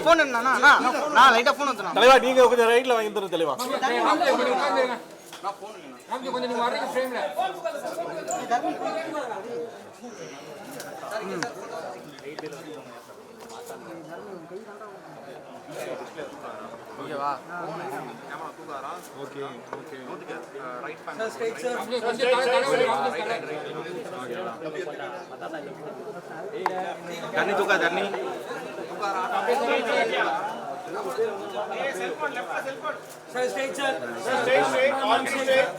Phone நான் லைட்டா phone வந்துறேன் தலைவா. நீங்க கொஞ்சம் ரைட்ல வாங்கி தரணும் தலைவா. கொஞ்சம் நீங்க வரீங்க ஃப்ரேம்ல. ஓகேவா? கேமரா தூக்காரா? Okay okay. Right pan sir straight sir. தண்ணி தூக்கா தண்ணி. தூக்காரா? ஏ cellphone left cellphone. Sir straight sir. Straight straight on straight.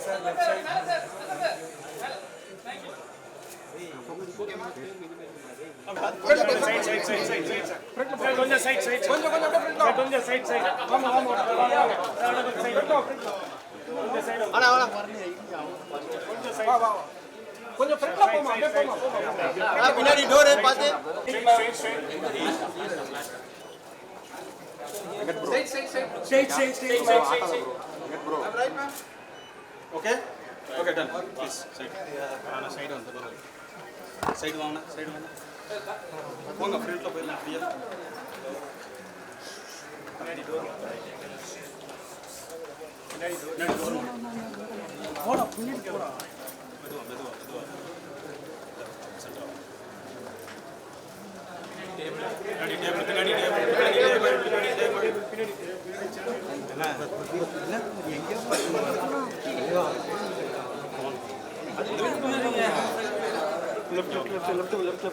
கொஞ்சம் சைட் சைட் கொஞ்சம் கொஞ்சம் சைட் சைட் வாங்க வாங்க அண்ணா வாங்க கொஞ்சம் சைட் வா கொஞ்சம் ஃப்ரண்ட்ல போமா அப்படியே போமா பின்னாடி டோர் பாத்து side get bro right ma'am okay okay done please side ஆனா சைடு வந்து சைடு வாங்க போங்க ஃப்ரண்ட்ல போயிடலாம் ஃப்ரீயா பின்னாடி டோர் போடா பின்னாடி போடா மெதுவா சென்டர் டேபிள் பின்னாடி என்ன எங்க left.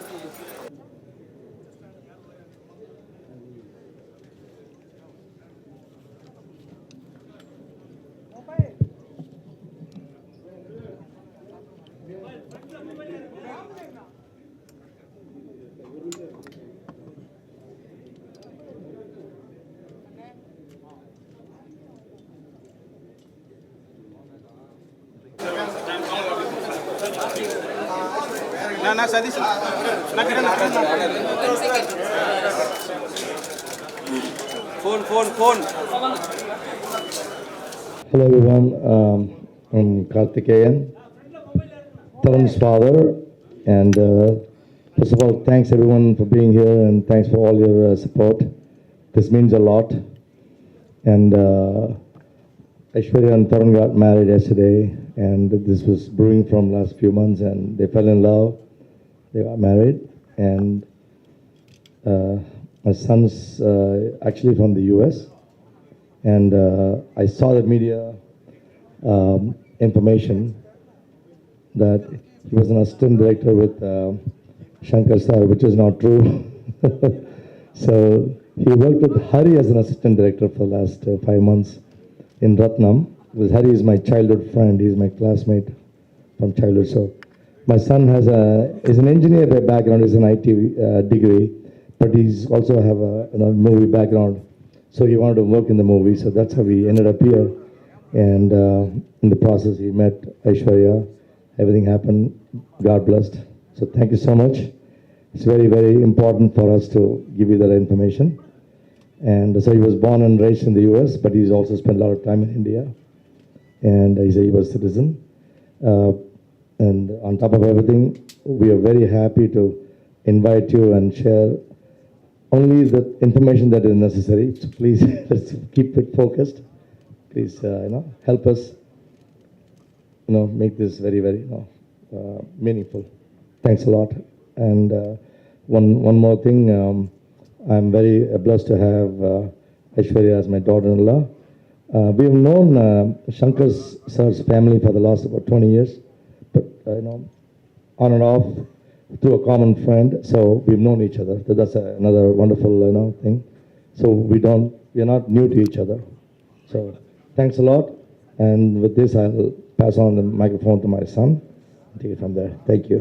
ना Satish phone Hello everyone, I'm Karthikeyan, Tarun's father, and first of all, thanks everyone for being here and thanks for all your support. This means a lot. And Aishwarya and Tarun got married yesterday, and this was brewing from last few months, and they fell in love. They got married, and my son's actually from the US, and I saw the media information that he was an assistant director with Shankar Sir, which is not true. So he worked with Hari as an assistant director for the last 5 months in Ratnam, because Hari is my childhood friend. He's my classmate from childhood. So my son is an engineer by background. He's an IT degree, but he's also have a movie background. So he wanted to work in the movie. So that's how we ended up here. And in the process, he met Aishwarya. Everything happened. God blessed. So thank you so much. It's very, very important for us to give you that information. And so he was born and raised in the US, but he's also spent a lot of time in India. And he's a US citizen. And on top of everything, we are very happy to invite you and share only the information that is necessary. So please, let's keep it focused. Please, help us, make this very, very, meaningful. Thanks a lot. And one more thing, I'm very blessed to have Aishwarya as my daughter-in-law. We have known Shankar Sir's family for the last about 20 years, but on and off through a common friend. So we've known each other. So that's another wonderful thing. So we're not new to each other. So thanks a lot. And with this, I'll pass on the microphone to my son. Take it from there. Thank you.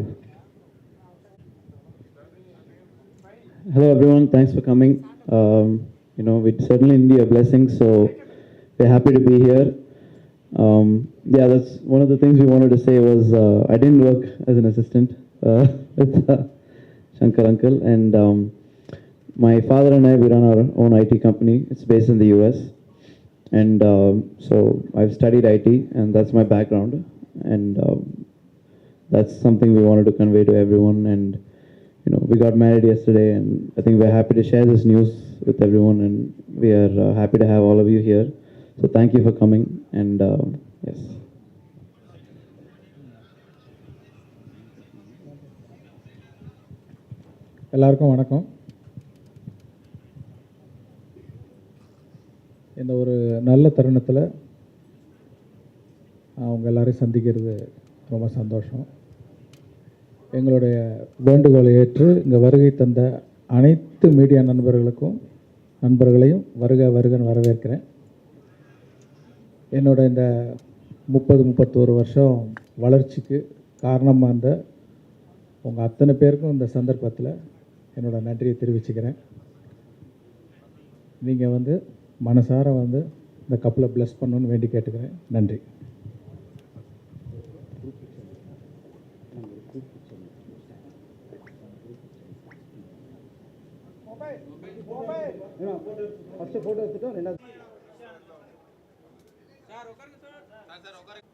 Hello everyone, thanks for coming. We certainly need a blessing, so we're happy to be here. That's one of the things we wanted to say was I didn't work as an assistant with Shankar uncle, and my father and I, we run our own IT company. It's based in the US, and so I've studied IT, and that's my background. And that's something we wanted to convey to everyone. And you know, we got married yesterday, and I think we're happy to share this news with everyone, and we are happy to have all of you here. So thank you for coming, and yes. எல்லாருக்கும் வணக்கம். இந்த ஒரு நல்ல தருணத்தில் அவங்க எல்லாரையும் சந்திக்கிறது ரொம்ப சந்தோஷம். எங்களுடைய வேண்டுகோளை ஏற்று இங்கே வருகை தந்த அனைத்து மீடியா நண்பர்களையும் வருக வருகன்னு வரவேற்கிறேன். என்னோட இந்த 31 வருஷம் வளர்ச்சிக்கு காரணமாக இருந்த உங்கள் அத்தனை பேருக்கும் இந்த சந்தர்ப்பத்தில் என்னோடய நன்றியை தெரிவிச்சுக்கிறேன். நீங்கள் வந்து மனசார வந்து இந்த கப்பலை ப்ளஸ் பண்ணணுன்னு வேண்டி கேட்டுக்கிறேன். நன்றி. சார் உட்காருங்க சார்.